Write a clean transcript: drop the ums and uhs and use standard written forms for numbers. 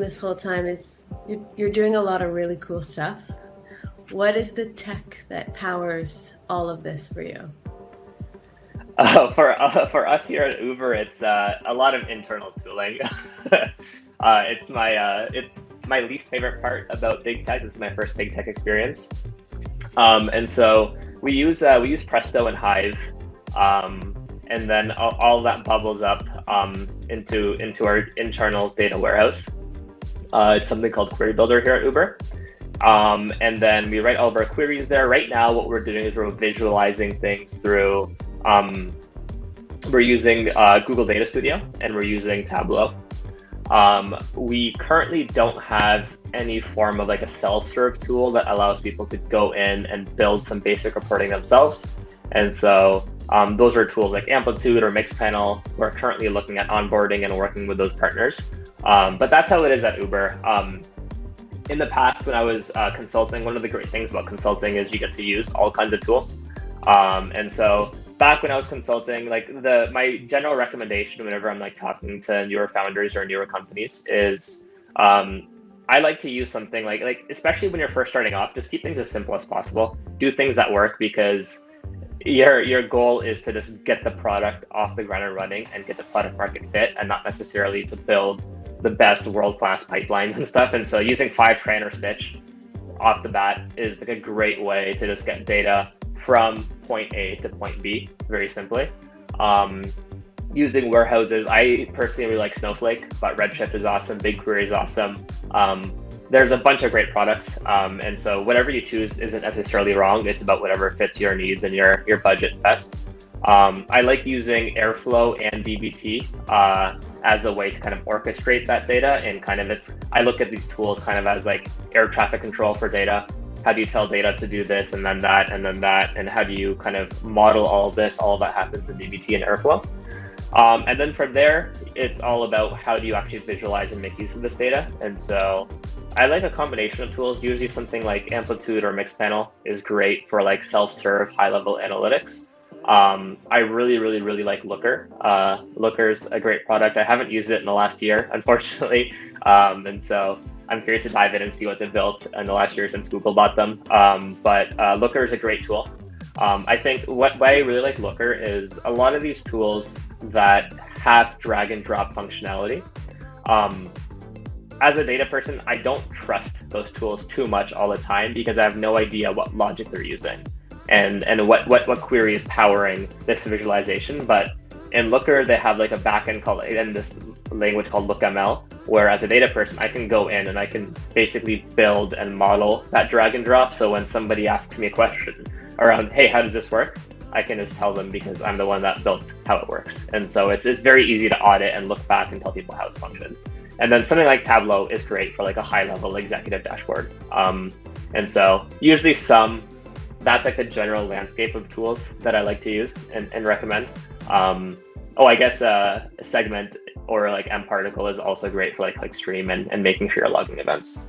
this whole time is you're doing a lot of really cool stuff. What is the tech that powers all of this for you? For us here at Uber, it's a lot of internal tooling. It's my least favorite part about big tech. This is my first big tech experience, and so we use Presto and Hive, and then all that bubbles up into our internal data warehouse. It's something called Query Builder here at Uber. And then we write all of our queries there. Right now, what we're doing is we're visualizing things through, we're using Google Data Studio, and we're using Tableau. We currently don't have any form of like a self-serve tool that allows people to go in and build some basic reporting themselves. And so those are tools like Amplitude or Mixpanel. We're currently looking at onboarding and working with those partners. But that's how it is at Uber. In the past, when I was consulting, one of the great things about consulting is you get to use all kinds of tools. And so back when I was consulting, like my general recommendation whenever I'm like talking to newer founders or newer companies is I like to use something like especially when you're first starting off, just keep things as simple as possible. Do things that work, because your goal is to just get the product off the ground and running and get the product market fit, and not necessarily to build the best world-class pipelines and stuff. And so using Fivetran or Stitch off the bat is like a great way to just get data from point A to point B very simply. Using warehouses, I personally really like Snowflake, but Redshift is awesome, BigQuery is awesome. There's a bunch of great products, and so whatever you choose isn't necessarily wrong. It's about whatever fits your needs and your budget best. I like using Airflow and dbt as a way to kind of orchestrate that data, and kind of I look at these tools kind of as like air traffic control for data. How do you tell data to do this and then that and then that, and how do you kind of model all of this? All of that happens in dbt and Airflow. And then from there, it's all about how do you actually visualize and make use of this data. And so I like a combination of tools. Usually something like Amplitude or Mixpanel is great for like self-serve high-level analytics. I really, really, really like Looker. Looker's a great product. I haven't used it in the last year, unfortunately. And so I'm curious to dive in and see what they built in the last year since Google bought them. But Looker is a great tool. I think why I really like Looker is a lot of these tools that have drag and drop functionality. As a data person, I don't trust those tools too much all the time because I have no idea what logic they're using and what query is powering this visualization. But in Looker, they have like a backend called, in this language called LookML, where as a data person, I can go in and I can basically build and model that drag and drop. So when somebody asks me a question around, hey, how does this work? I can just tell them because I'm the one that built how it works. And so it's very easy to audit and look back and tell people how it's functioned. And then something like Tableau is great for like a high-level executive dashboard. And so usually that's like the general landscape of tools that I like to use and recommend. I guess Segment or like mParticle is also great for like Stream and making sure you're logging events.